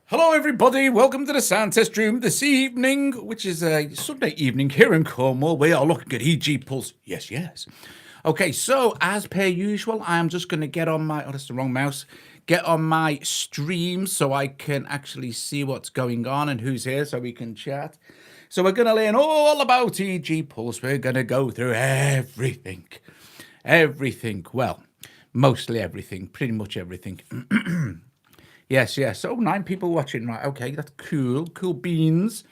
Hello, everybody. Welcome to the sound test room this evening, which is a Sunday evening here in Cornwall. We are looking at EG Pulse. Yes, yes. Okay, so as per usual, I'm just going to get on my... Oh, that's the wrong mouse. Get on my stream so I can actually see what's going on and who's here so we can chat. So we're going to learn all about EG Pulse. We're going to go through everything. Everything. Well, mostly everything. Pretty much everything. Yes, yes. Oh, 9 people watching. Right, okay, that's cool. Cool beans.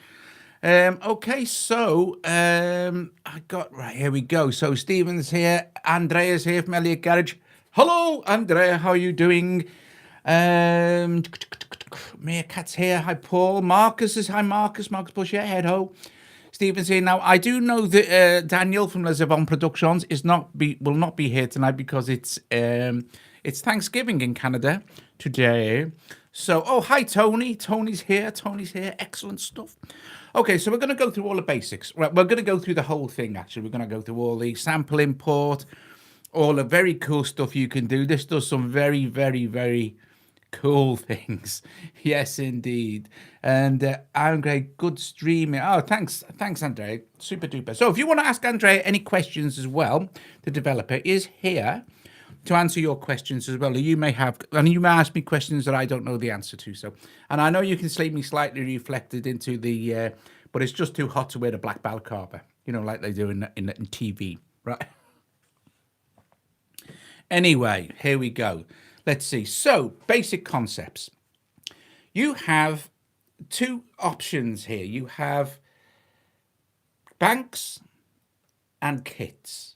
Okay, so I got... Right, here we go. So Stephen's here. Andrea's here from Elliot Garage. Hello, Andrea. How are you doing? Meerkat's here. Hi, Paul. Marcus is... Hi, Marcus. Marcus Bush, yeah, head ho. Stephen's here now. I do know that Daniel from Les Productions will not be here tonight because it's Thanksgiving in Canada today. So, oh, hi, Tony. Tony's here. Excellent stuff. Okay, so we're going to go through all the basics. Right, we're going to go through the whole thing, actually. We're going to go through all the sample import, all the very cool stuff you can do. This does some very, very, very cool things. Yes, indeed. And Andre, good streaming. Oh, thanks, Andre. Super duper. So if you want to ask Andre any questions as well, the developer is here to answer your questions as well. You may ask me questions that I don't know the answer to. So, and I know you can see me slightly reflected into the, but it's just too hot to wear the black balaclava, like they do in TV, right? Anyway, here we go. Let's see. So, basic concepts. You have 2 options here. You have banks and kits,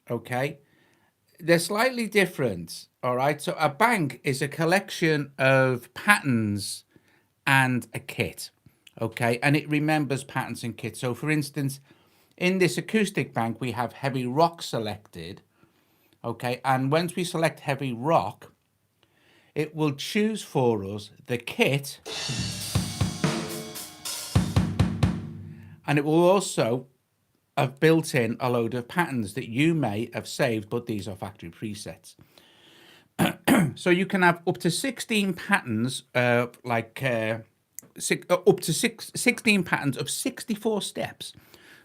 okay? They're slightly different, all right? So a bank is a collection of patterns and a kit, okay? And it remembers patterns and kits. So, for instance, in this acoustic bank, we have heavy rock selected, okay? And once we select heavy rock, it will choose for us the kit, and it will also have built in a load of patterns that you may have saved, but these are factory presets. So you can have up to 16 patterns, up to 16 patterns of 64 steps.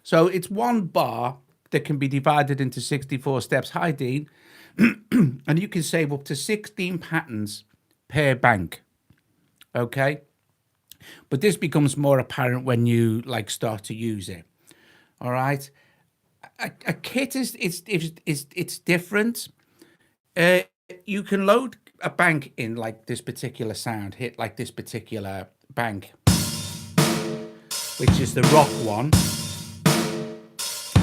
So it's one bar that can be divided into 64 steps. Hi, Dean. And you can save up to 16 patterns per bank. Okay? But this becomes more apparent when you start to use it. All right, a kit is different. You can load a bank in like this particular sound, hit like this particular bank, which is the rock one.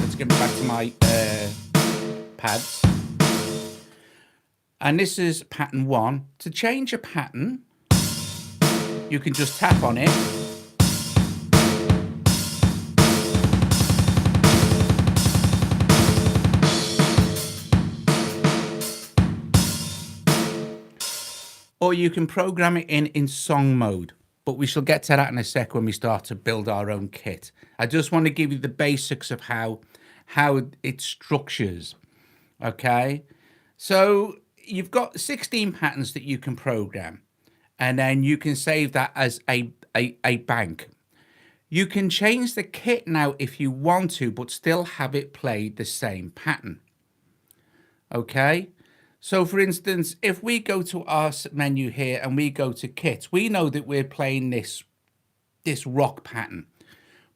Let's get back to my pads. And this is pattern 1. To change a pattern, you can just tap on it. Or you can program it in song mode, but we shall get to that in a sec when we start to build our own kit. I just want to give you the basics of how it structures, okay? So you've got 16 patterns that you can program, and then you can save that as a bank. You can change the kit now if you want to, but still have it play the same pattern, okay? So, for instance, if we go to our menu here and we go to kits, we know that we're playing this rock pattern,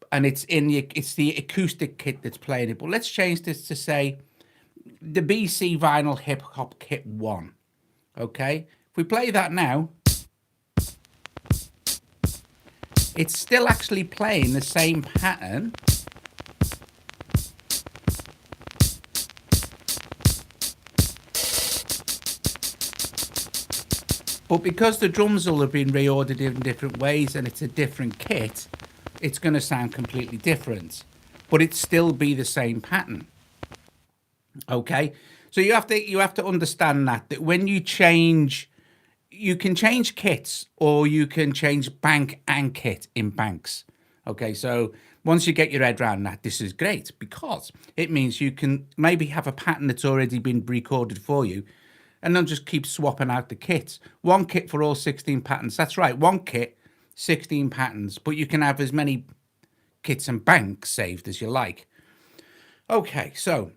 and it's the acoustic kit that's playing it. But let's change this to say the BC Vinyl Hip Hop Kit 1. Okay, if we play that now, it's still actually playing the same pattern. But because the drums will have been reordered in different ways and it's a different kit, it's going to sound completely different. But it still be the same pattern. Okay? So you have to understand that when you change, you can change kits or you can change bank and kit in banks. Okay, so once you get your head around that, this is great because it means you can maybe have a pattern that's already been recorded for you and then just keep swapping out the kits. One kit for all 16 patterns. That's right, one kit 16 patterns, but you can have as many kits and banks saved as you like. Okay, so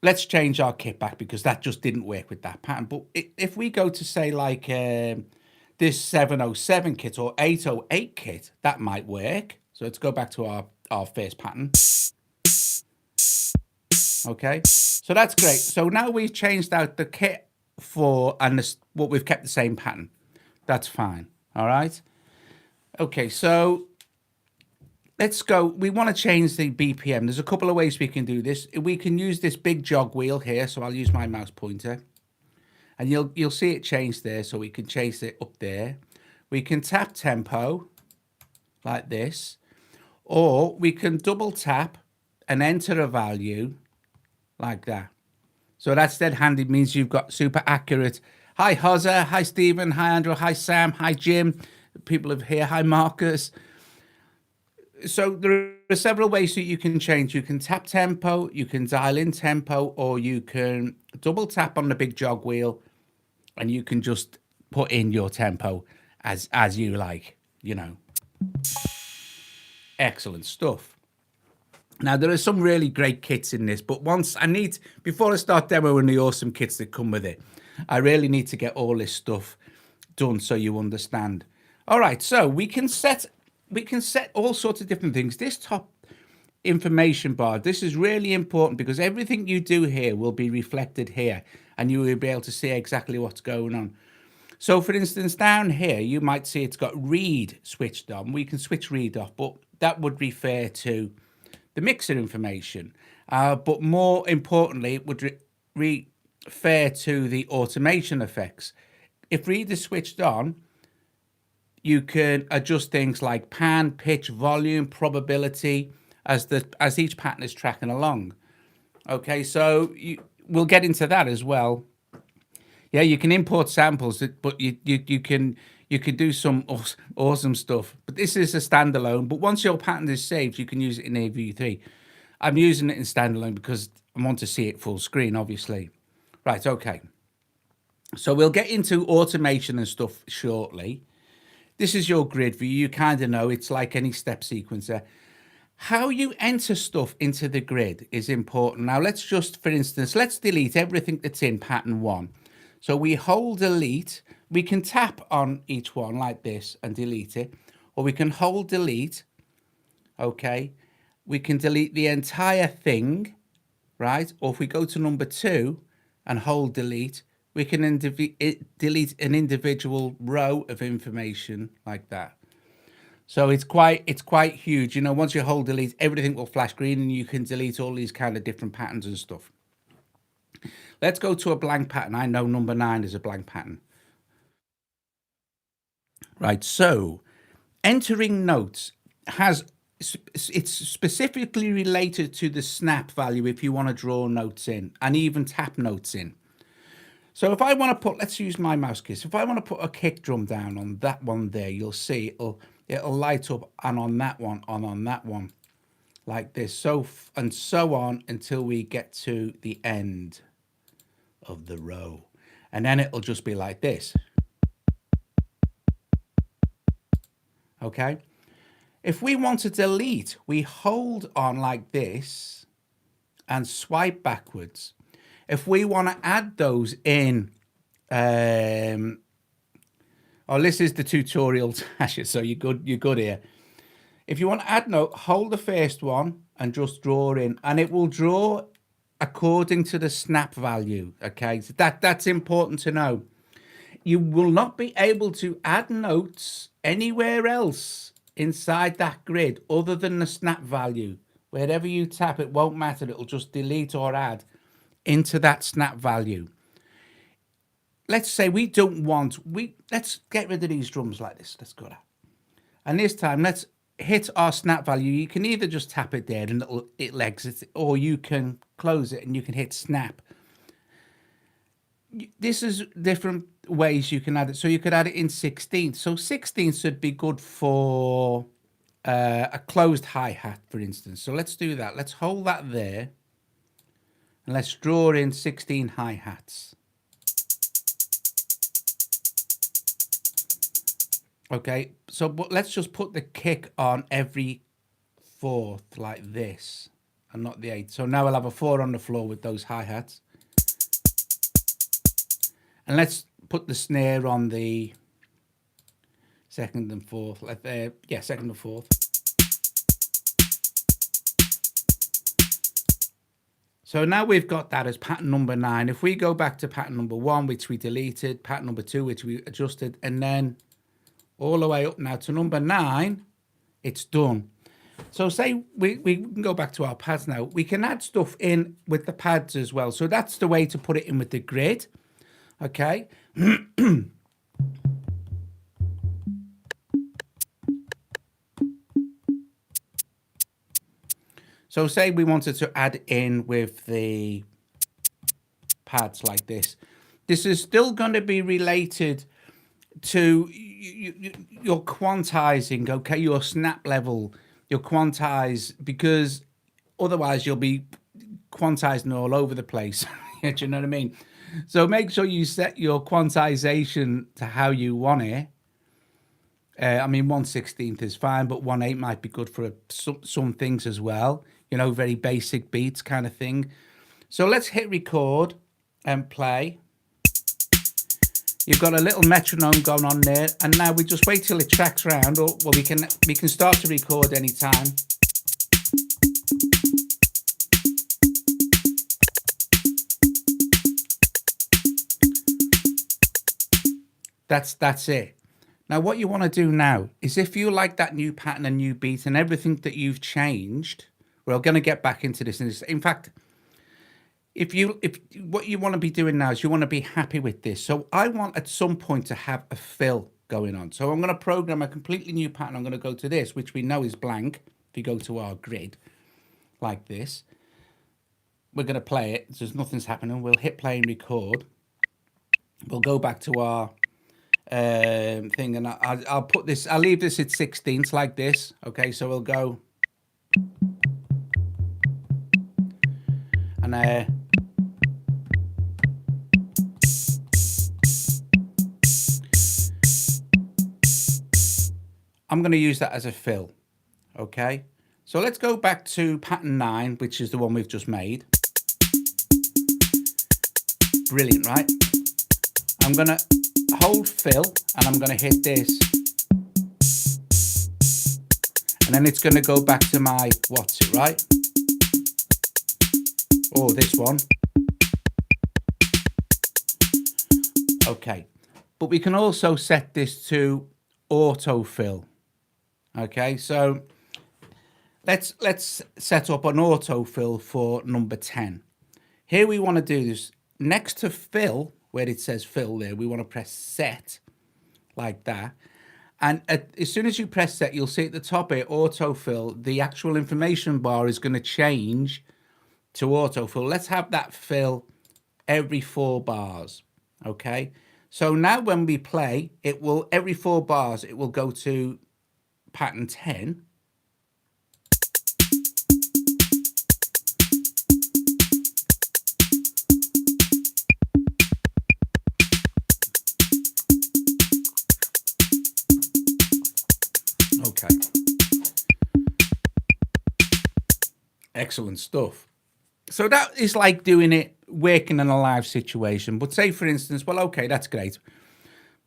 let's change our kit back because that just didn't work with that pattern. But if we go to say like this 707 kit or 808 kit, that might work. So let's go back to our first pattern. Okay, so that's great. So now we've changed out the kit but we've kept the same pattern. That's fine. All right. Okay, so let's go. We want to change the BPM. There's a couple of ways we can do this. We can use this big jog wheel here. So I'll use my mouse pointer, and you'll see it change there. So we can chase it up there. We can tap tempo like this, or we can double tap and enter a value like that. So that's dead handy. Means you've got super accurate. Hi Hozza, hi Stephen, hi Andrew, hi Sam, hi Jim. People of here, hi Marcus. So there are several ways that you can change. You can tap tempo, you can dial in tempo, or you can double tap on the big jog wheel, and you can just put in your tempo as you like. You know, excellent stuff. Now, there are some really great kits in this, but before I start demoing the awesome kits that come with it, I really need to get all this stuff done so you understand. All right, so we can set all sorts of different things. This top information bar, this is really important because everything you do here will be reflected here, and you will be able to see exactly what's going on. So, for instance, down here, you might see it's got read switched on. We can switch read off, but that would refer to the mixer information. But more importantly, it would refer to the automation effects. If read is switched on, you can adjust things like pan, pitch, volume, probability as each pattern is tracking along. Okay, so we'll get into that as well. Yeah, you can import samples, but you can do some awesome stuff. But this is a standalone. But once your pattern is saved, you can use it in AUv3. I'm using it in standalone because I want to see it full screen, obviously. Right, okay. So we'll get into automation and stuff shortly. This is your grid view. You kind of know it's like any step sequencer. How you enter stuff into the grid is important. Now, let's just, for instance, let's delete everything that's in pattern 1. So we hold delete. We can tap on each one like this and delete it, or we can hold delete. Okay, we can delete the entire thing, right? Or if we go to number 2 and hold delete, we can delete an individual row of information like that. So it's quite huge. You know, once you hold delete, everything will flash green, and you can delete all these kind of different patterns and stuff. Let's go to a blank pattern. I know number 9 is a blank pattern. Right, so entering notes it's specifically related to the snap value if you want to draw notes in and even tap notes in. So if I want to put, let's use my mouse keys. If I want to put a kick drum down on that one there, you'll see it'll light up, and on that one, and on that one, like this, so on until we get to the end of the row, and then it'll just be like this. Okay, if we want to delete, we hold on like this and swipe backwards. If we want to add those in, this is the tutorial, Tasha, so you're good here. If you want to add note, hold the first one and just draw in, and it will draw according to the snap value. Okay, so that's important to know. You will not be able to add notes anywhere else inside that grid other than the snap value. Wherever you tap, it won't matter. It'll just delete or add into that snap value. Let's say we don't want, let's get rid of these drums like this. Let's go that. And this time, let's hit our snap value. You can either just tap it there and it'll exit, or you can close it and you can hit snap. This is different ways you can add it. So you could add it in 16th. So 16th would be good for a closed hi-hat, for instance. So let's do that. Let's hold that there. And let's draw in 16 hi-hats. Okay, so but let's just put the kick on every fourth like this and not the eighth. So now I'll have a 4 on the floor with those hi-hats. And let's put the snare on the second and fourth. Yeah, second and fourth. So now we've got that as pattern number 9. If we go back to pattern number 1, which we deleted, pattern number 2, which we adjusted, and then all the way up now to number 9, it's done. So say we can go back to our pads now. We can add stuff in with the pads as well. So that's the way to put it in with the grid. Okay. So say we wanted to add in with the pads like this. This is still going to be related to your quantizing, okay, your snap level, your quantize, because otherwise you'll be quantizing all over the place. Do you know what I mean? So make sure you set your quantization to how you want it. I mean, 1/16 is fine, but 1/8 might be good for some things as well. You know, very basic beats kind of thing. So let's hit record and play. You've got a little metronome going on there, and now we just wait till it tracks around, or well, we can start to record anytime. That's it. Now what you want to do now is, if you like that new pattern and new beat and everything that you've changed, we're going to get back into this. In fact, if what you want to be doing now is you want to be happy with this. So I want at some point to have a fill going on. So I'm going to program a completely new pattern. I'm going to go to this, which we know is blank. If you go to our grid like this, we're going to play it. There's nothing's happening. We'll hit play and record. We'll go back to our thing, and I'll put this, I'll leave this at 16ths like this. Okay, so we'll go and I'm going to use that as a fill. Okay, so let's go back to pattern 9, which is the one we've just made. Brilliant, right? I'm going to hold fill and I'm going to hit this, and then it's going to go back to my what's it, right? Oh, this one. Okay, but we can also set this to autofill. Okay, so let's set up an autofill for number 10. Here we want to do this next to fill, where it says fill there, we want to press set like that. And as soon as you press set, you'll see at the top here, autofill, the actual information bar is going to change to autofill. Let's have that fill every 4 bars. Okay. So now when we play, it will, every 4 bars, it will go to pattern 10. Okay. Excellent stuff. So that is like doing it, working in a live situation. But say, for instance, well, okay, that's great.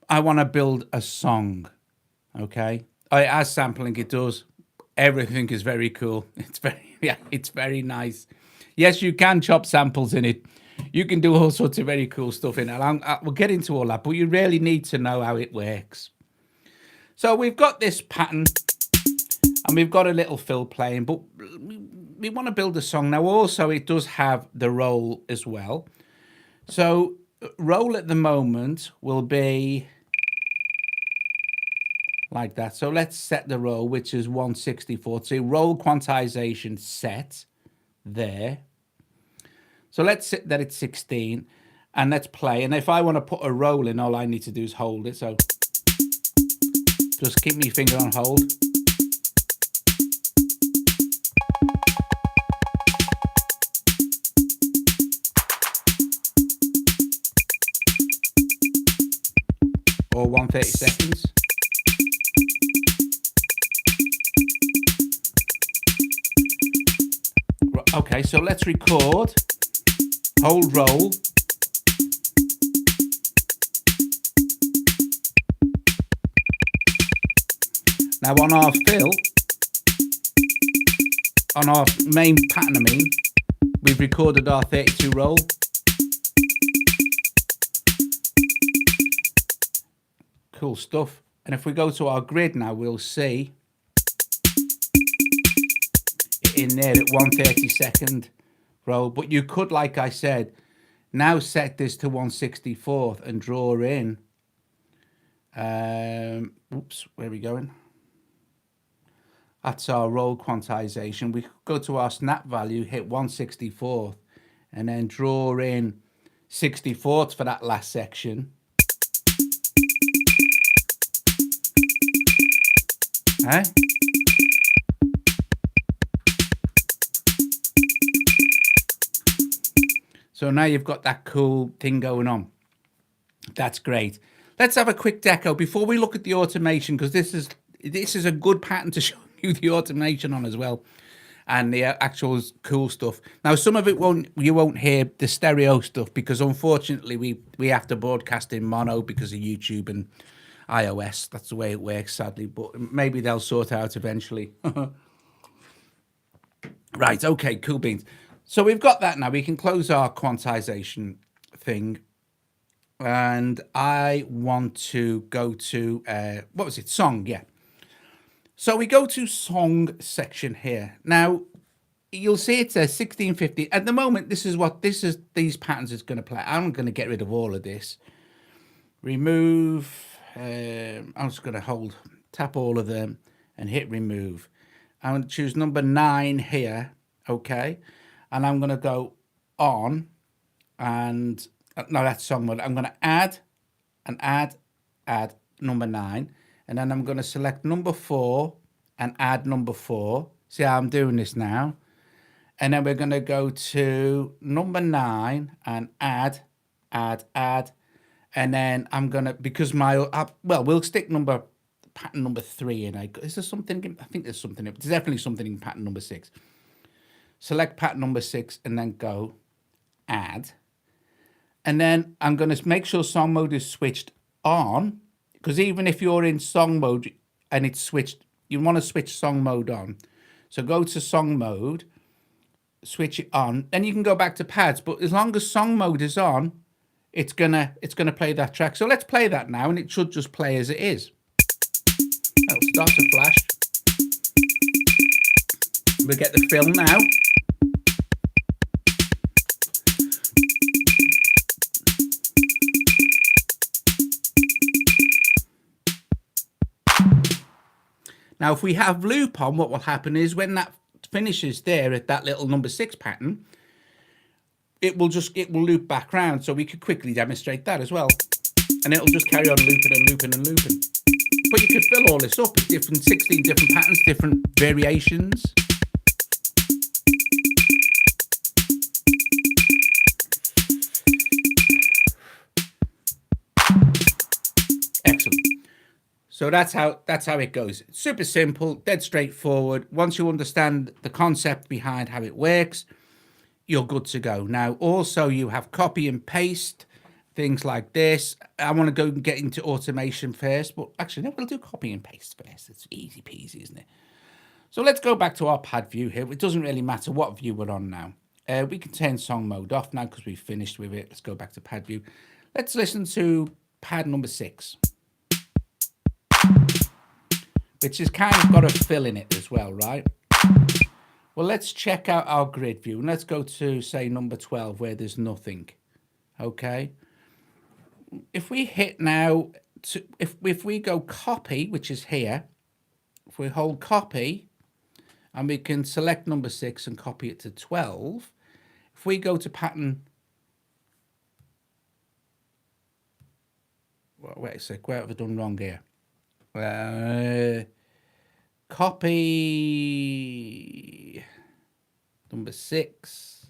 I want to build a song. Okay. It has sampling, it does. Everything is very cool. It's very, yeah, it's very nice. Yes, you can chop samples in it. You can do all sorts of very cool stuff in it. We'll get into all that, but you really need to know how it works. So we've got this pattern and we've got a little fill playing, but we want to build a song. Now also it does have the roll as well. So roll at the moment will be like that. So let's set the roll, which is 164. So roll quantization set there. So let's set that at 16 and let's play. And if I want to put a roll in, all I need to do is hold it. So just keep my finger on hold. Or 130 seconds. Okay, so let's record, hold roll. Now on our fill, on our main pattern, we've recorded our 32 roll. Cool stuff. And if we go to our grid now, we'll see it in there at 1/32 roll. But you could, like I said, now set this to 1/64 and draw in. Oops, where are we going? That's our roll quantization. We could go to our snap value, hit 1/64, and then draw in 64ths for that last section. Okay. So now you've got that cool thing going on. That's great. Let's have a quick deco before we look at the automation, because this is a good pattern to show you the automation on as well, and the actual cool stuff. Now, some of it you won't hear the stereo stuff, because unfortunately we have to broadcast in mono because of YouTube and iOS. That's the way it works, sadly, but maybe they'll sort out eventually. Right, okay, cool beans. So we've got that now. We can close our quantization thing. And I want to go to, what was it? Song, yeah. So we go to song section here. Now, you'll see it says 1650. At the moment, these patterns is going to play. I'm going to get rid of all of this. Remove, I'm just going to tap all of them and hit remove. I'm going to choose number 9 here, okay? And I'm going to go on and, no, that's song mode. I'm going to add number 9. And then I'm going to select number 4 and add number 4. See how I'm doing this now? And then we're going to go to number 9 and add. And then I'm going to, because we'll stick pattern number 3 in. Is there something? I think there's something. There's definitely something in pattern number 6. Select pattern number 6 and then go add. And then I'm going to make sure song mode is switched on, because even if you're in song mode and it's switched, you want to switch song mode on. So go to song mode, switch it on, then you can go back to pads. But as long as song mode is on, it's gonna play that track. So let's play that now, and it should just play as it is. That'll start to flash. We'll get the fill now. Now, if we have loop on, what will happen is when that finishes there at that little number 6 pattern, it will loop back round. So we could quickly demonstrate that as well. And it'll just carry on looping and looping and looping. But you could fill all this up with 16 different patterns, different variations. Excellent. So that's how it goes. It's super simple, dead straightforward. Once you understand the concept behind how it works, you're good to go. Now, also you have copy and paste, things like this. I want to go and get into automation first, but actually, no, we'll do copy and paste first. It's easy peasy, isn't it? So let's go back to our pad view here. It doesn't really matter what view we're on now. We can turn song mode off now because we've finished with it. Let's go back to pad view. Let's listen to pad number 6. Which has kind of got a fill in it as well, right? Well, let's check out our grid view. And let's go to, say, number 12, where there's nothing. Okay. If we hit now, if we go copy, which is here, if we hold copy, and we can select number 6 and copy it to 12. If we go to pattern, wait a sec, where have I done wrong here? Copy number 6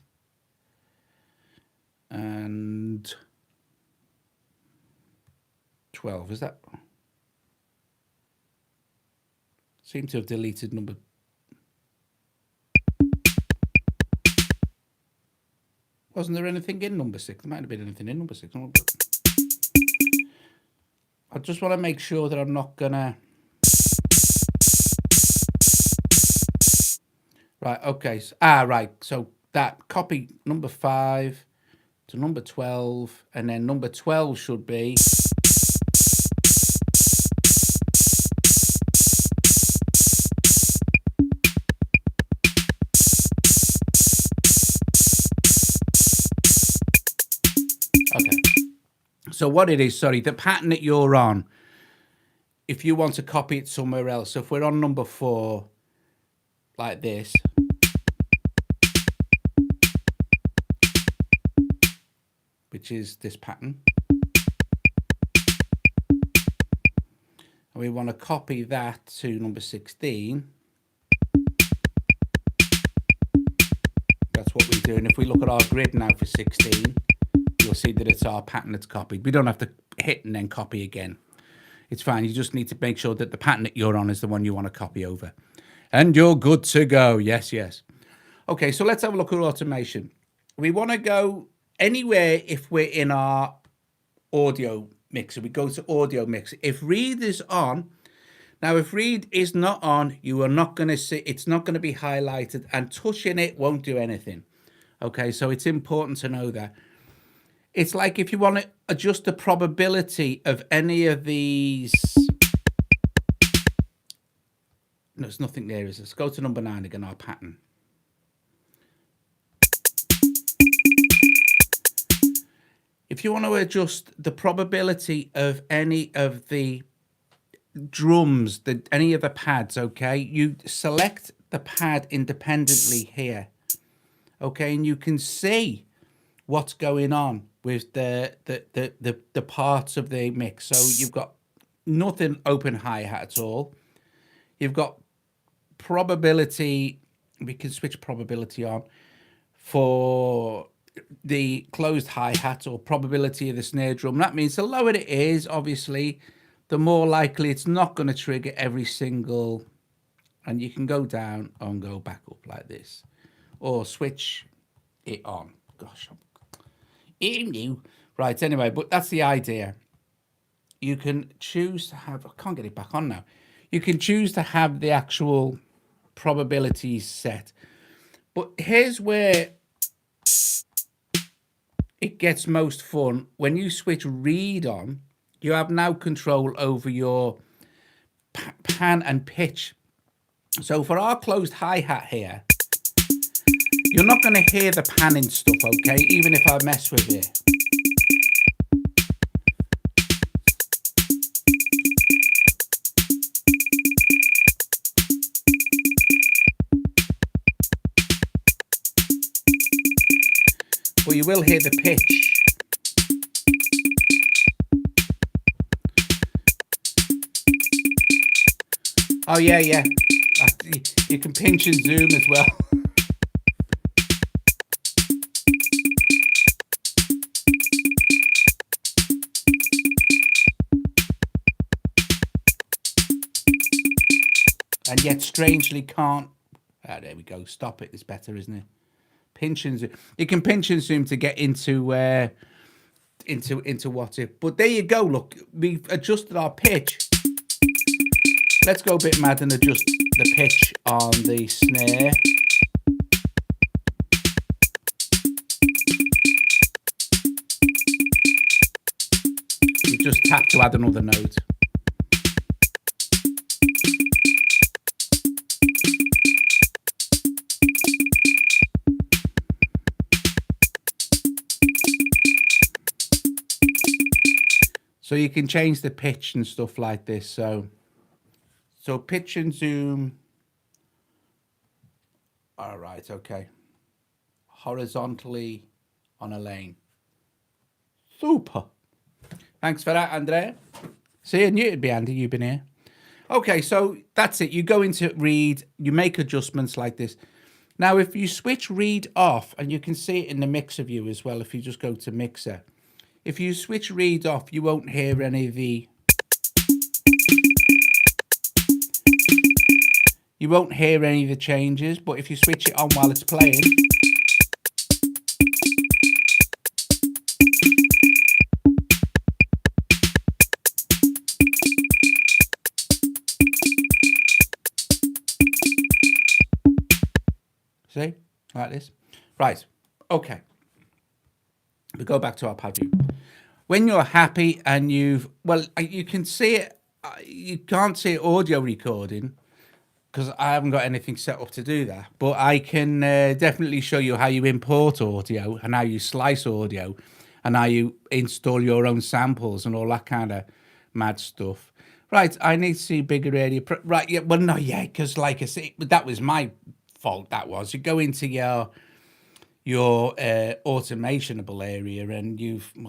and 12. Is that? Seem to have deleted number. Wasn't there anything in number 6? There might have been anything in number 6. I just want to make sure that I'm not gonna... Right, okay. Right. So that copy number 5 to number 12, and then number 12 should be... Okay. So what it is, sorry, the pattern that you're on, if you want to copy it somewhere else, so if we're on number 4, like this, which is this pattern, and we want to copy that to number 16, that's what we're doing. If we look at our grid now for 16, you'll see that it's our pattern that's copied. We don't have to hit and then copy again. It's fine. You just need to make sure that the pattern that you're on is the one you want to copy over. And you're good to go. Yes, yes. Okay, so let's have a look at automation. We want to go anywhere if we're in our audio mixer. We go to audio mixer. If read is on, now if read is not on, you are not going to see, it's not going to be highlighted, and touching it won't do anything. Okay, so it's important to know that. It's like if you want to adjust the probability of any of these. No, there's nothing there, is it? Let's go to number 9 again, our pattern. If you want to adjust the probability of any of the drums, any of the pads, okay, you select the pad independently here, okay, and you can see what's going on with the parts of the mix. So you've got nothing open hi-hat at all. You've got probability. We can switch probability on for the closed hi-hat, or probability of the snare drum. That means the lower it is, obviously, the more likely it's not going to trigger every single, and you can go down and go back up like this, or switch it on. Gosh, I'm new. Right, anyway, but that's the idea. You can choose to have, I can't get it back on now. You can choose to have the actual probabilities set. But here's where it gets most fun. When you switch read on, you have now control over your pan and pitch. So for our closed hi-hat here, you're not going to hear the panning stuff, okay, even if I mess with it. But you will hear the pitch. Oh, yeah, yeah. You can pinch and zoom as well. And yet strangely can't. Ah, there we go. Stop it. It's better, isn't it? Pinch and zoom. You can pinch and zoom to get into what it. But there you go. Look, we've adjusted our pitch. Let's go a bit mad and adjust the pitch on the snare. You just tap to add another note. So you can change the pitch and stuff like this. So pitch and zoom. All right, okay. Horizontally on a lane. Super. Thanks for that, Andrea. See, I knew it'd be Andy. You've been here. Okay, so that's it. You go into read. You make adjustments like this. Now, if you switch read off, and you can see it in the mixer view as well, if you just go to mixer. If you switch read off, you won't hear any of the... You won't hear any of the changes, but if you switch it on while it's playing... See? Like this. Right. Okay. We go back to our pad view. When you're happy and you can see it. You can't see audio recording because I haven't got anything set up to do that. But I can definitely show you how you import audio and how you slice audio and how you install your own samples and all that kind of mad stuff. Right, I need to see bigger area. Right, yeah, well, no, yeah, because like I say, that was my fault. That was, you go into your automationable area and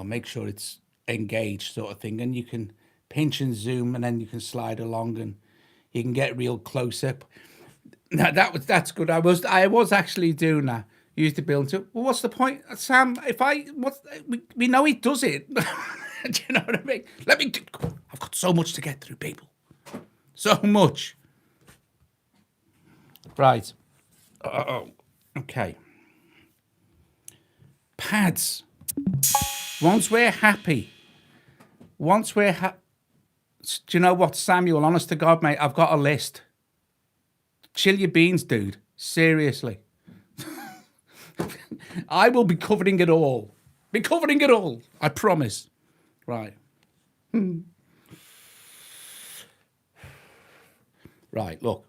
make sure it's engaged, sort of thing, and you can pinch and zoom, and then you can slide along, and you can get real close up. Now that's good. I was actually doing that. Use the build to. Well, what's the point, Sam? We know he does it. Do you know what I mean? I've got so much to get through, people. So much. Right. Okay. Pads. Once we're happy. Do you know what, Samuel? Honest to God, mate, I've got a list. Chill your beans, dude. Seriously. I will be covering it all. I promise. Right. Right, look.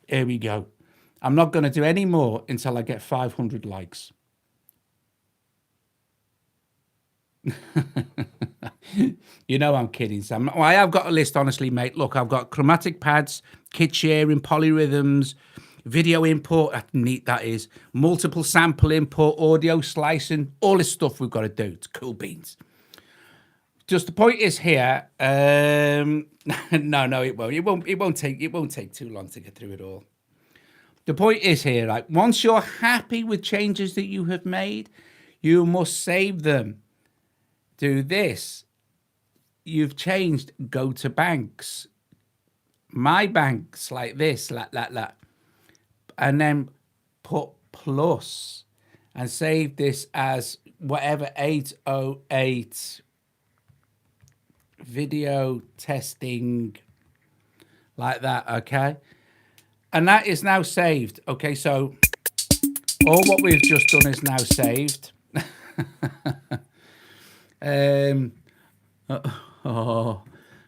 Here we go. I'm not going to do any more until I get 500 likes. You know I'm kidding, Sam. Well, I have got a list, honestly, mate. Look, I've got chromatic pads, kit sharing, polyrhythms, video import, that's neat, that is, multiple sample import, audio slicing, all this stuff we've got to do. It's cool beans. Just the point is here, no, it won't. It won't take too long to get through it all. The point is here, right? Once you're happy with changes that you have made, you must save them. Do this. You've changed. Go to banks. My banks like this, like that, and then put plus and save this as whatever 808 video testing, like that. Okay, and that is now saved. Okay, so all what we've just done is now saved.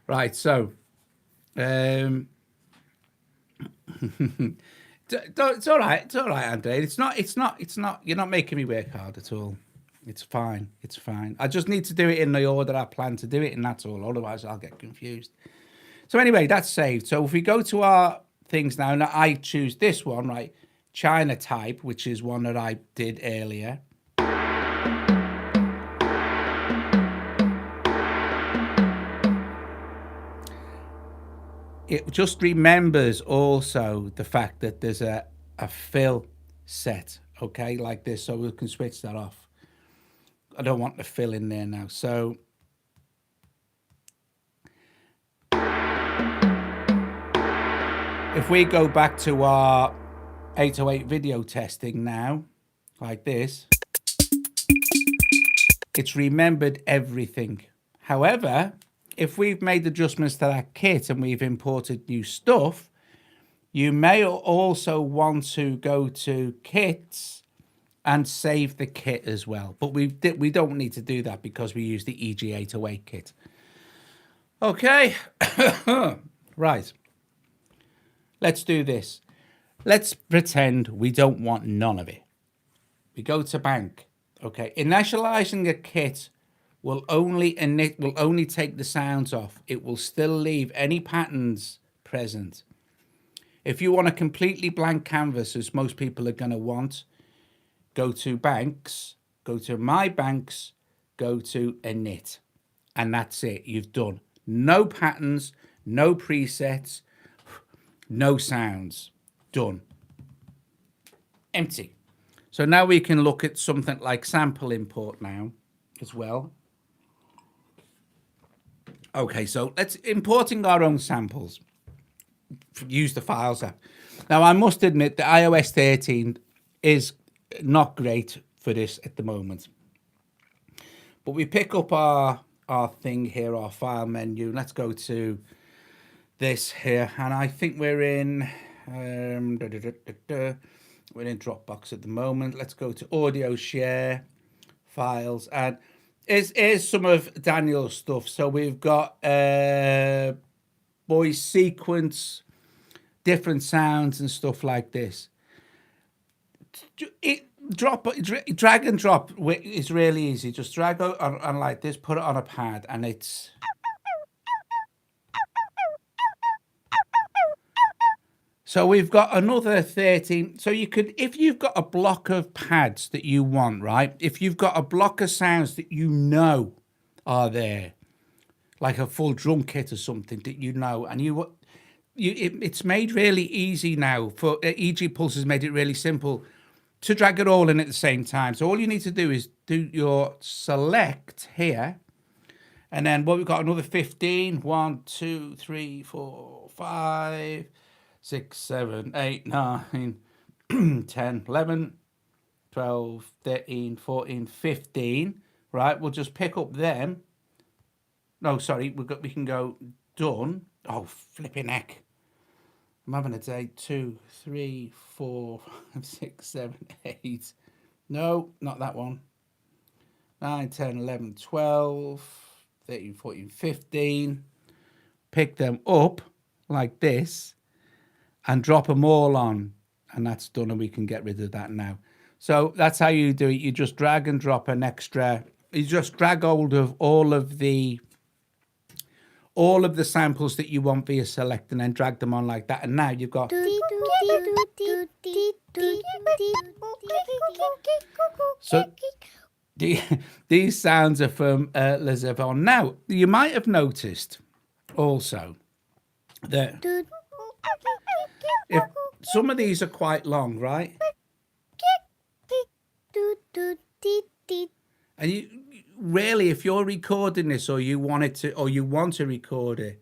Right, so it's all right, Andre. It's not you're not making me work hard at all. It's fine. I just need to do it in the order I plan to do it, and that's all. Otherwise I'll get confused. So anyway, that's saved. So if we go to our things now I choose this one, right? China type, which is one that I did earlier. It just remembers also the fact that there's a fill set, okay, like this, so we can switch that off. I don't want the fill in there now. So if we go back to our 808 video testing now, like this, it's remembered everything. However, if we've made adjustments to that kit and we've imported new stuff, you may also want to go to kits and save the kit as well. But we don't need to do that because we use the EG808 kit. Okay, right. Let's do this. Let's pretend we don't want none of it. We go to bank. Okay, initializing a kit will only take the sounds off. It will still leave any patterns present. If you want a completely blank canvas, as most people are going to want, go to banks, go to my banks, go to init, and that's it. You've done no patterns, no presets, no sounds. Done. Empty. So now we can look at something like sample import now as well. Okay, so let's importing our own samples. Use the files app. Now, I must admit that iOS 13 is not great for this at the moment. But we pick up our thing here, our file menu. Let's go to this here. And I think we're in We're in Dropbox at the moment. Let's go to audio share, files, and here's some of Daniel's stuff. So we've got voice sequence, different sounds and stuff like this. Drag and drop is really easy. Just drag on like this, put it on a pad, and it's... So we've got another 13. So you could, if you've got a block of pads that you want, right? If you've got a block of sounds that you know are there, like a full drum kit or something that you know, and it's made really easy now. For EG Pulse has made it really simple to drag it all in at the same time. So all you need to do is do your select here, and then what we've got, another 15. 1, 2, 3, 4, 5, 6, 7, 8, 9, 10, 11, 12, 13, 14, 15. Right, we'll just pick up them. No, sorry, we can go done. Oh, flipping heck. I'm having a day. 2, 3, 4, 5, 6, 7, 8. No, not that one. 9, 10, 11, 12, 13, 14, 15. Pick them up like this and drop them all on. And that's done, and we can get rid of that now. So that's how you do it. You just drag and drop an extra. You just drag hold of all of the samples that you want via select, and then drag them on like that. And now you've got... So these sounds are from Les Zvon. Now, you might have noticed also that if some of these are quite long, right? And you really, if you're recording this, or you want to record it,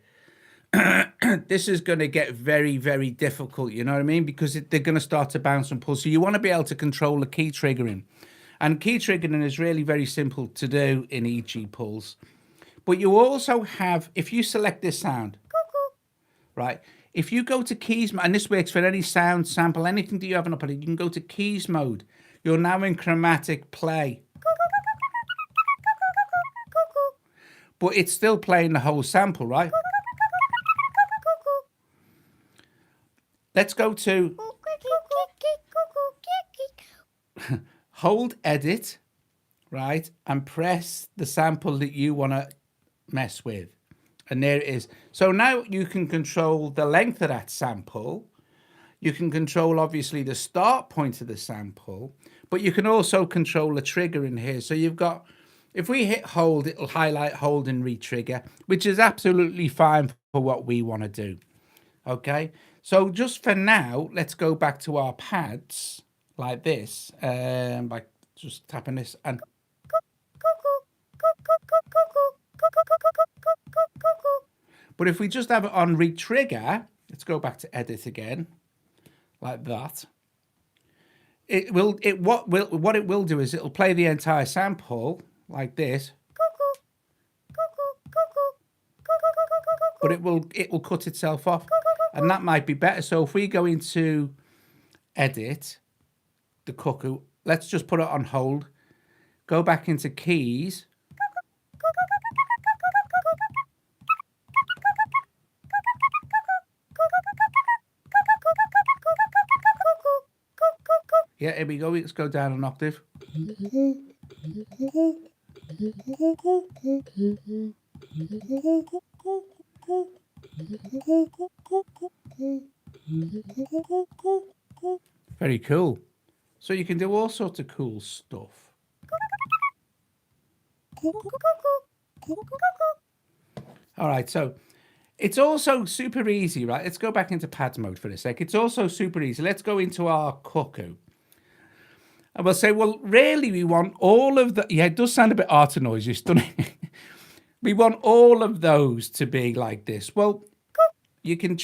this is going to get very, very difficult. You know what I mean? Because they're going to start to bounce and pull. So you want to be able to control the key triggering, and key triggering is really very simple to do in EG Pulse. But you also have, if you select this sound, right? If you go to keys, and this works for any sound sample, anything that you haven't uploaded, you can go to keys mode. You're now in chromatic play. But it's still playing the whole sample, right? Let's go to hold edit, right? And press the sample that you want to mess with. And there it is. So now you can control the length of that sample. You can control, obviously, the start point of the sample, but you can also control the trigger in here. So you've got, if we hit hold, it'll highlight, hold, and re-trigger, which is absolutely fine for what we want to do. Okay, so just for now, let's go back to our pads like this, by just tapping this and... But if we just have it on re-trigger, let's go back to edit again, like that. What it will do is it'll play the entire sample like this, but it will cut itself off, and that might be better. So if we go into edit, the cuckoo, let's just put it on hold, go back into keys. Yeah, here we go. Let's go down an octave. Very cool. So you can do all sorts of cool stuff. All right, so it's also super easy, right? Let's go back into pads mode for a sec. It's also super easy. Let's go into our cuckoo. And we'll say, well, really, we want all of the... Yeah, it does sound a bit art noisy, stunning. We want all of those to be like this. Well, you can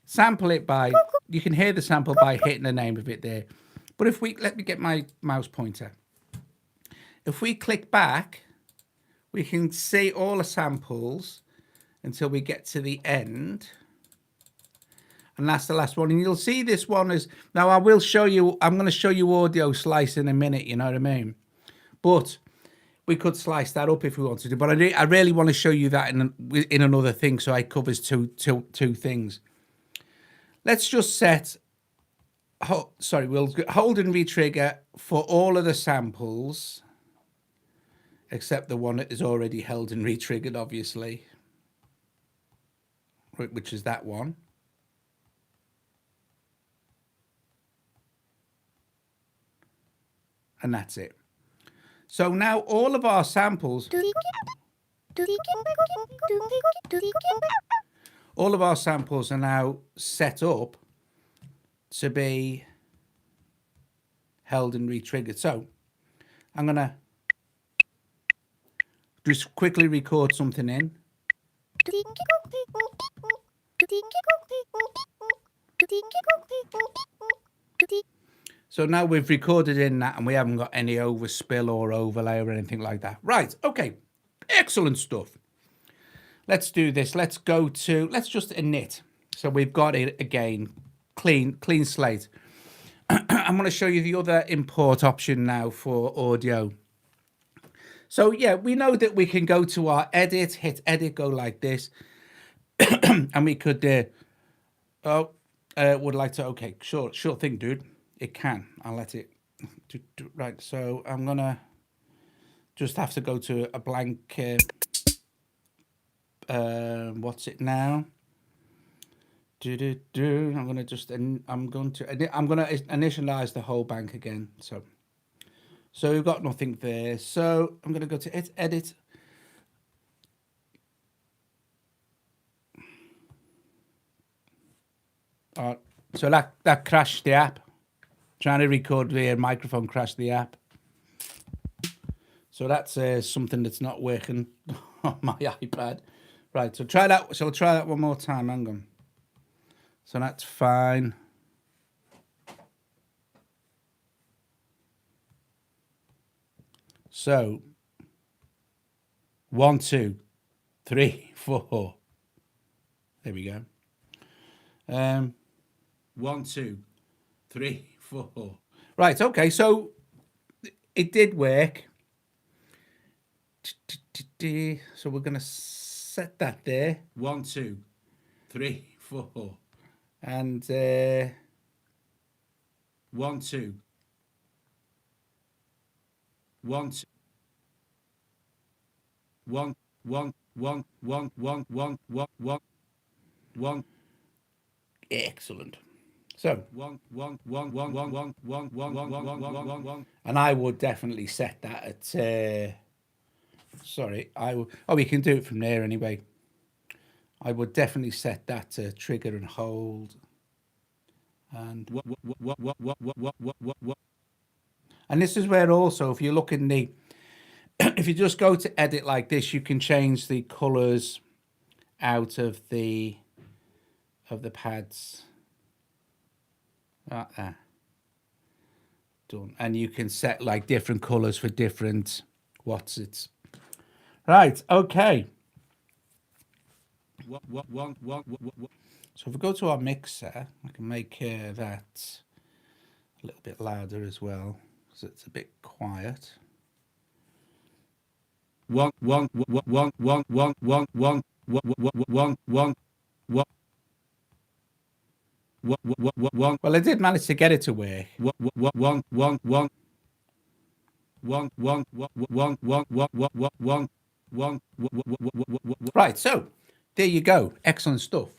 sample it by... You can hear the sample by hitting the name of it there. But if we... Let me get my mouse pointer. If we click back, we can see all the samples until we get to the end. And that's the last one. And you'll see this one is, now I will show you, I'm going to show you audio slice in a minute, you know what I mean? But we could slice that up if we wanted to, but I really want to show you that in another thing, so it covers two things. Let's just set, we'll hold and retrigger for all of the samples, except the one that is already held and retriggered, obviously, which is that one. And that's it. So now all of our samples, are now set up to be held and re-triggered. So I'm going to just quickly record something in. So now we've recorded in that and we haven't got any overspill or overlay or anything like that. Right, okay, excellent stuff. Let's do this. Let's just init. So we've got it again, clean slate. I'm going to show you the other import option now for audio. So yeah, we know that we can go to our edit, hit edit, go like this. And we could, would like to, okay, sure thing, dude. It can. I'll let it. Right. So I'm gonna just have to go to a blank. What's it now? I'm gonna initialize the whole bank again. So we've got nothing there. So I'm gonna go to edit. So that crashed the app. Trying to record via microphone crashed the app. So that's something that's not working on my iPad. Right, so try that. So I'll try that one more time. Hang on. So that's fine. So 1, 2, 3, 4. There we go. 1, 2, 3, 4. Right, okay, so it did work. So we're gonna set that there. 1, 2, 3, 4. And 1, 2. 1, 2. 1, 1, 1, 1, 1, 1, 1, 1. Excellent. So 1, 1, 1, 1, 1, 1, 1, 1, 1, 1, 1, 1, 1. And I would definitely set that at sorry, I would, oh, we can do it from there anyway. I would definitely set that to trigger and hold. And this is where also, if you look in the, if you just go to edit like this, you can change the colors out of the pads. Right there. Done. And you can set like different colors for different it's. Right, okay. So if we go to our mixer, I can make that a little bit louder as well, because it's a bit quiet. Well, I did manage to get it to work. Right, so there you go. Excellent stuff.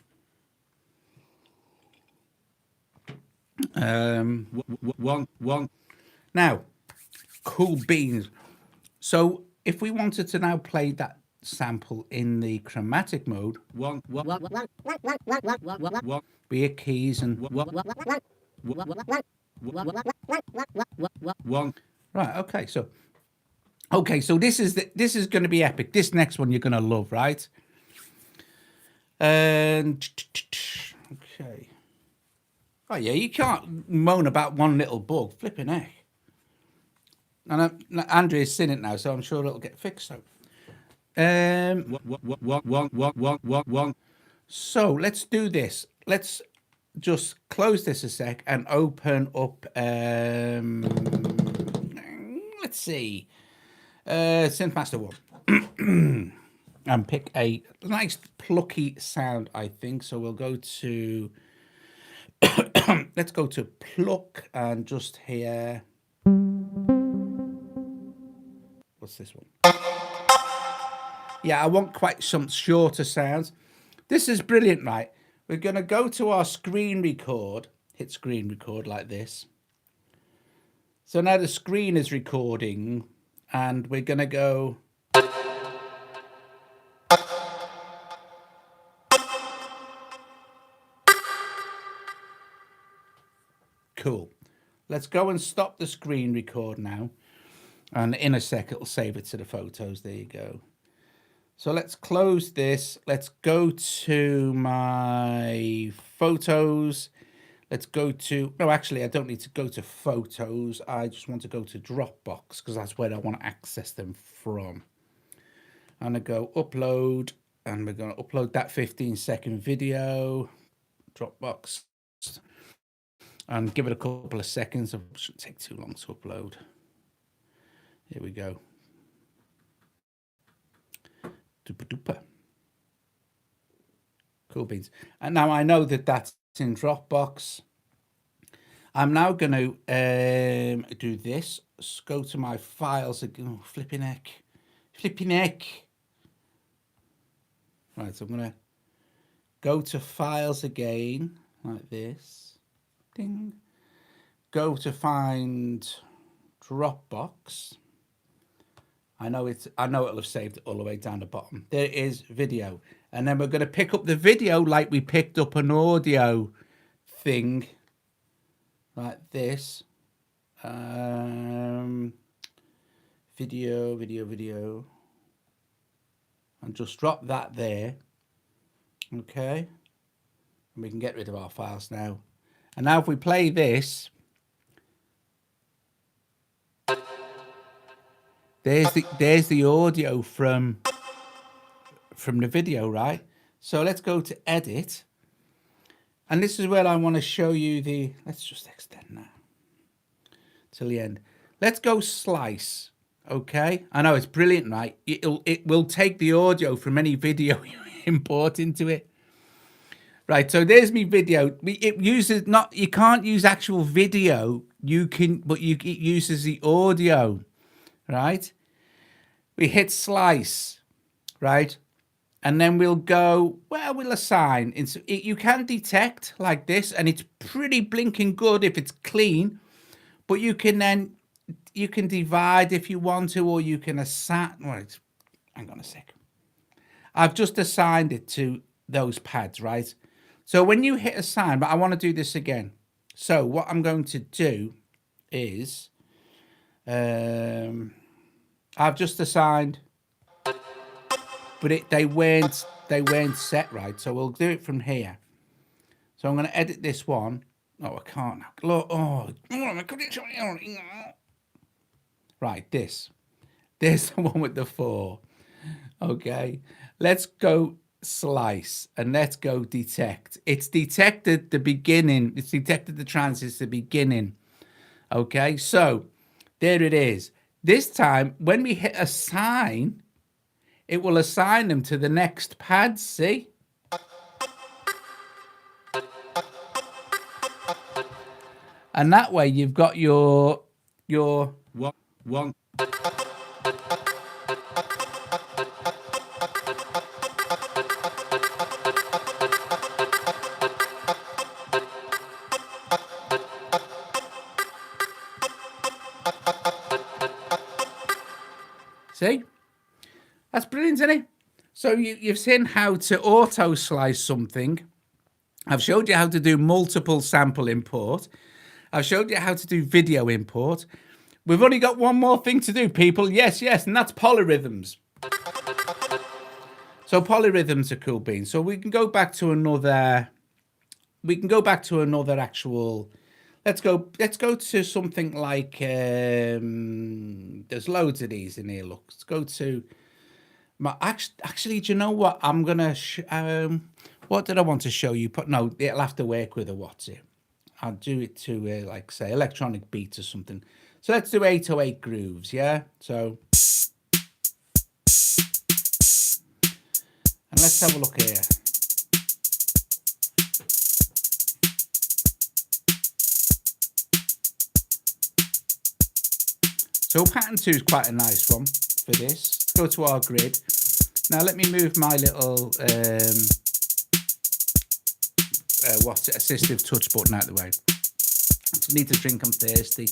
Now, cool beans. So if we wanted to now play that sample in the chromatic mode, be it keys and right, okay, so this is going to be epic. This next one you're going to love, right? And okay. Oh yeah, you can't moan about one little bug. Flipping heck. And Andrea's seen it now, so I'm sure it'll get fixed. So let's do this. Let's just close this a sec and open up, let's see, Synthmaster 1. And pick a nice plucky sound, I think. So we'll go to, let's go to pluck and just hear, what's this one? Yeah, I want quite some shorter sounds. This is brilliant, right? We're going to go to our screen record, hit screen record like this. So now the screen is recording and we're going to go. Cool. Let's go and stop the screen record now. And in a sec, it'll save it to the photos. There you go. So let's close this. Let's go to my photos. Let's go to, no, actually, I don't need to go to photos. I just want to go to Dropbox because that's where I want to access them from. I'm going to go upload and we're going to upload that 15-second video, Dropbox, and give it a couple of seconds. It shouldn't take too long to upload. Here we go. Duper duper. Cool beans. And now I know that that's in Dropbox. I'm now going to do this. Let's go to my files again. Oh, flipping heck. Flipping heck. Right, so I'm going to go to files again, like this. Ding. Go to find Dropbox. I know it'll have saved it all the way down the bottom. There is video. And then we're going to pick up the video like we picked up an audio thing. Like this. Video. And just drop that there. Okay. And we can get rid of our files now. And now if we play this, there's the audio from the video, right? So let's go to edit. And this is where I want to show you the, let's just extend that till the end. Let's go slice. Okay. I know it's brilliant, right? It will take the audio from any video you import into it. Right, so there's me video. It uses not, you can't use actual video. You can, but it uses the audio, right? We hit slice, right? And then we'll go, well, we'll assign. You can detect like this, and it's pretty blinking good if it's clean. But you can then, you can divide if you want to, or you can assign. Right, hang on a sec. I've just assigned it to those pads, right? So when you hit assign, but I want to do this again. So what I'm going to do is, I've just assigned, but they weren't set right. So we'll do it from here. So I'm going to edit this one. Oh, I can't now. Look, right, this. There's the one with the 4. Okay, let's go slice and let's go detect. It's detected the beginning. It's detected the transits, the beginning. Okay, so there it is. This time, when we hit assign, it will assign them to the next pad. See? And that way you've got your one. See? That's brilliant, isn't it? So you've seen how to auto slice something. I've showed you how to do multiple sample import. I've showed you how to do video import. We've only got one more thing to do, people. Yes, and that's polyrhythms. So polyrhythms are cool beans. So we can go back to another. We can go back to another actual. Let's go to something like. There's loads of these in here. Look, let's go to. My actually, do you know what? I'm gonna. What did I want to show you? No, it'll have to work with a what's it. I'll do it to like say electronic beats or something. So let's do 808 grooves, yeah? So, and let's have a look here. So pattern 2 is quite a nice one for this. Let's go to our grid. Now let me move my little what's it, assistive touch button out of the way. I need to drink, I'm thirsty.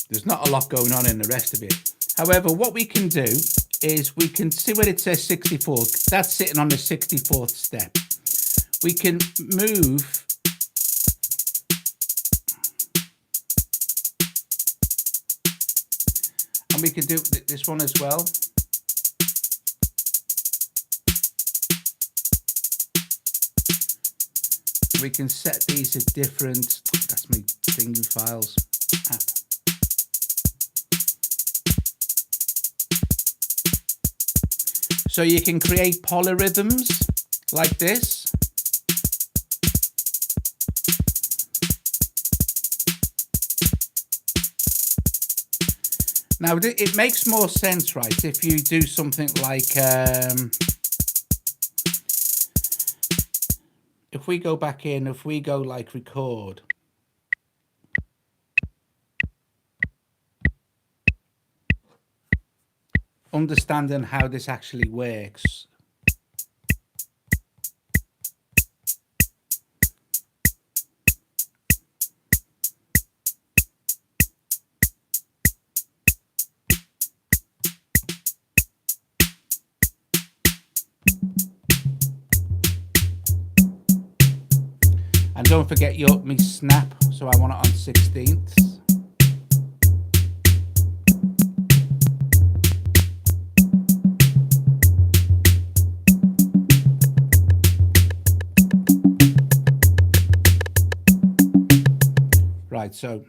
There's not a lot going on in the rest of it. However, what we can do is we can see where it says 64. That's sitting on the 64th step. We can move and we can do this one as well. We can set these at different, that's my thingy files app. So you can create polyrhythms like this. Now it makes more sense, right, if you do something like, if we go back in, if we go like record. Understanding how this actually works. And don't forget me snap, so I want it on 16ths. Right, so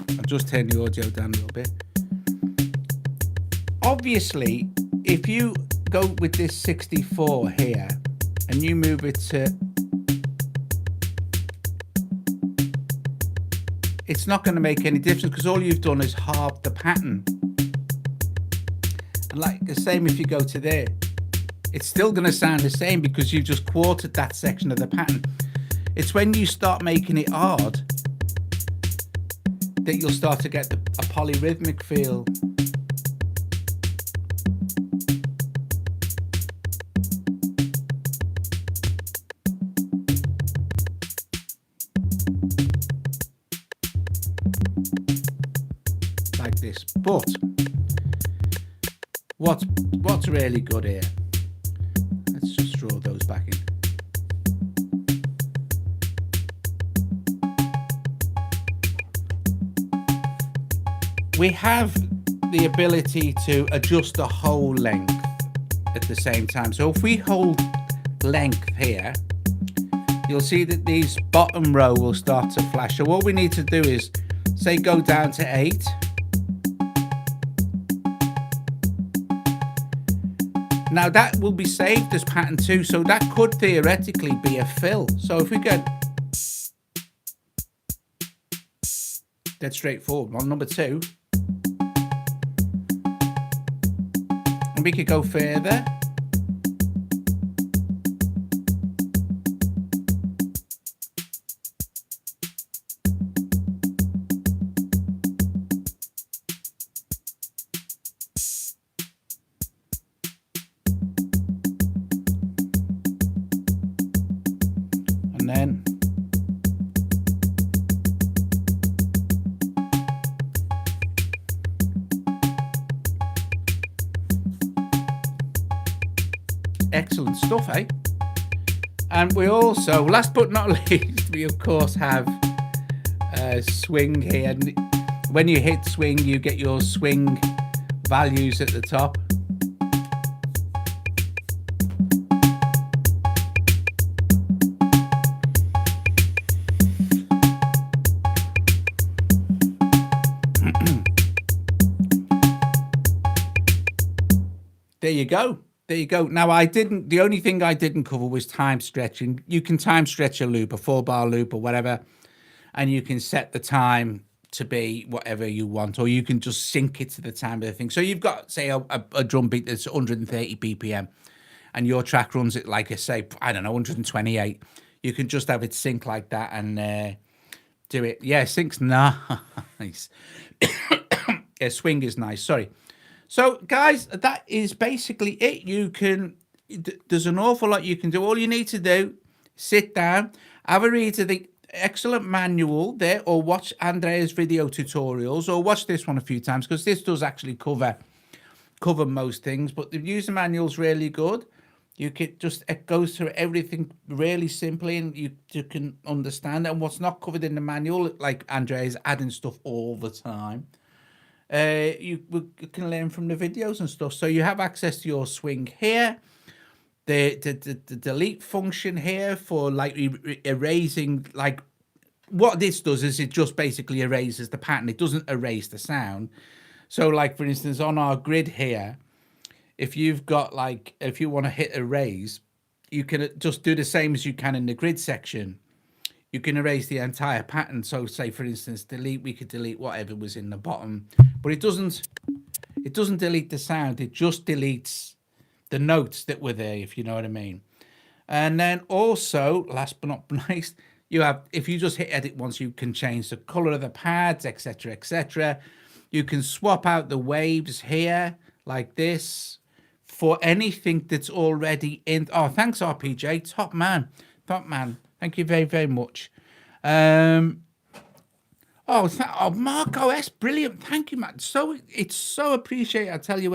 I'll just turn the audio down a little bit. Obviously, if you go with this 64 here and you move it to, it's not going to make any difference because all you've done is halved the pattern. And like the same if you go to there, it's still going to sound the same because you've just quartered that section of the pattern. It's when you start making it hard that you'll start to get a polyrhythmic feel. Like this. But what's really good here, let's just draw those back in. We have the ability to adjust the whole length at the same time. So if we hold length here, you'll see that these bottom row will start to flash. So what we need to do is say go down to 8. Now that will be saved as pattern 2, so that could theoretically be a fill. So if we get dead straightforward on number 2, and we could go further. And then excellent stuff, eh? And we also, last but not least, we of course have swing here. And when you hit swing, you get your swing values at the top. There you go. There you go. Now, the only thing I didn't cover was time stretching. You can time stretch a loop, a 4-bar loop or whatever, and you can set the time to be whatever you want, or you can just sync it to the time of the thing. So you've got, say, a drum beat that's 130 BPM, and your track runs it like, say, I don't know, 128. You can just have it sync like that and do it. Yeah, sync's nice. Yeah, swing is nice. Sorry. So, guys, that is basically it. There's an awful lot you can do. All you need to do, sit down, have a read of the excellent manual there, or watch Andrea's video tutorials, or watch this one a few times, because this does actually cover most things. But the user manual's really good. You can just, it goes through everything really simply, and you can understand it. And what's not covered in the manual, like Andrea is adding stuff all the time. You can learn from the videos and stuff. So you have access to your swing here, the delete function here for like erasing. Like what this does is it just basically erases the pattern. It doesn't erase the sound. So like, for instance, on our grid here, if you've got like, if you want to hit erase, you can just do the same as you can in the grid section. You can erase the entire pattern. So say, for instance, delete, we could delete whatever was in the bottom, but it doesn't delete the sound. It just deletes the notes that were there, if you know what I mean. And then also, last but not least, you have, if you just hit edit once, you can change the color of the pads, etc., etc. You can swap out the waves here like this for anything that's already in. Oh, thanks, RPJ. Top man. Thank you very, very much. Marco S, brilliant. Thank you, man. It's so appreciated. I tell you,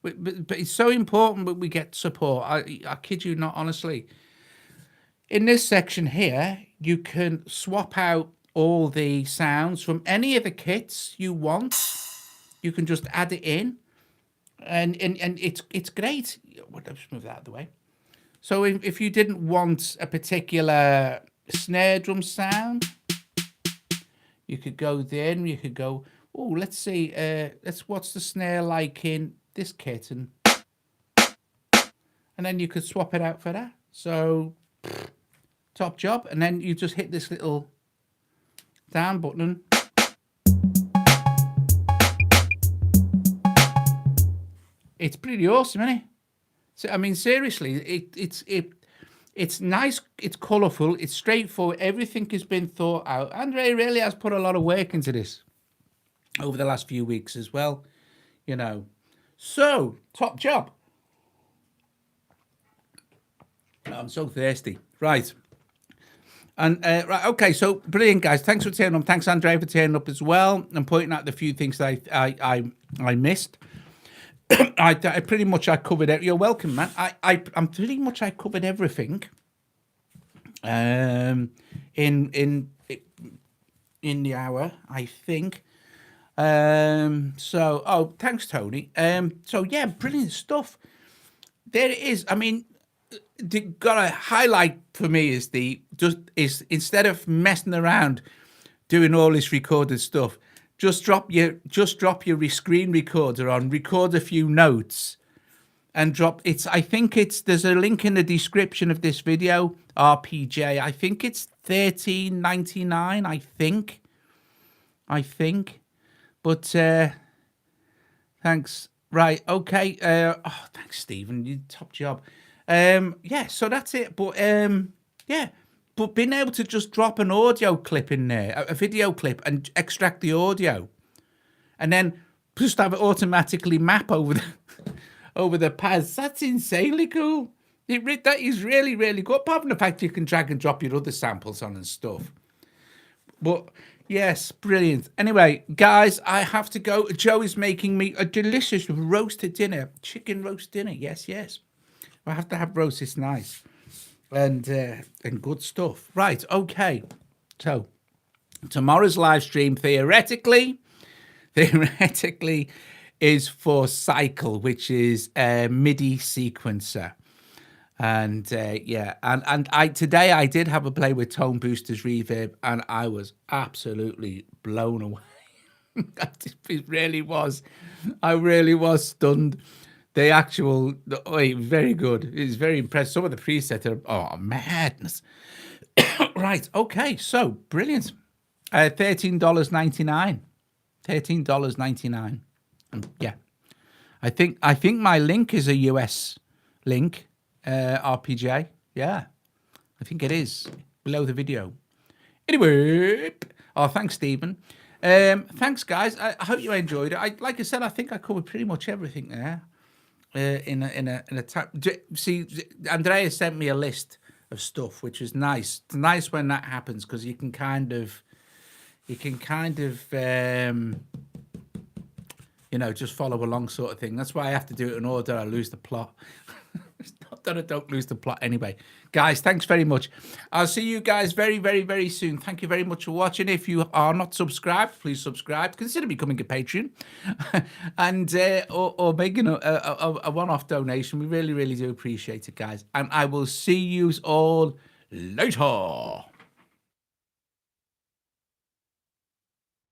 but it's so important that we get support. I kid you not, honestly. In this section here, you can swap out all the sounds from any of the kits you want. You can just add it in, and it's great. Well, let's move that out of the way. So if you didn't want a particular snare drum sound, you could go there and you could go, oh, let's see, what's the snare like in this kit? And then you could swap it out for that. So top job. And then you just hit this little down button. It's pretty awesome, isn't it? So, I mean, seriously, it's nice, it's colourful, it's straightforward, everything has been thought out. Andre really has put a lot of work into this over the last few weeks as well, you know. So, top job. I'm so thirsty. Right. And, right, okay, so brilliant, guys. Thanks for turning up. Thanks, Andre, for turning up as well and pointing out the few things that I missed. I pretty much covered it. You're welcome, man. I'm pretty much I covered everything. In the hour, I think. So thanks, Tony. So yeah, brilliant stuff. There it is. I mean, got a highlight for me is instead of messing around doing all this recorded stuff. Just drop your screen recorder on, record a few notes, and drop. I think there's a link in the description of this video. RPJ. I think it's $13.99. I think, but thanks. Right. Okay. Thanks, Stephen. You top job. Yeah. So that's it. But yeah. But being able to just drop an audio clip in there, a video clip, and extract the audio, and then just have it automatically map over the pads, that's insanely cool. That is really, really good. Apart from the fact you can drag and drop your other samples on and stuff. But yes, brilliant. Anyway, guys, I have to go. Joe is making me a delicious roasted dinner, chicken roast dinner. Yes. I have to have roast. It's nice. And good stuff. Right, okay. So Tomorrow's live stream, theoretically, is for Cycle, which is a MIDI sequencer. And yeah, and today I did have a play with Tone Boosters Reverb, and I was absolutely blown away. It really was. I really was stunned. It was very good. It was very impressed. Some of the presets are madness. Right, okay, so brilliant. $13.99. $13.99. Yeah. I think my link is a US link, RPJ. Yeah. I think it is below the video. Anyway, thanks, Stephen. Thanks, guys. I hope you enjoyed it. Like I said, I think I covered pretty much everything there. In a time. See, Andrea sent me a list of stuff, which is nice. It's nice when that happens because you can kind of, just follow along sort of thing. That's why I have to do it in order. I lose the plot. It's not that I don't lose the plot anyway. Guys, thanks very much. I'll see you guys very, very, very soon. Thank you very much for watching. If you are not subscribed, please subscribe. Consider becoming a Patreon and or making a one-off donation. We really, really do appreciate it, guys. And I will see you all later.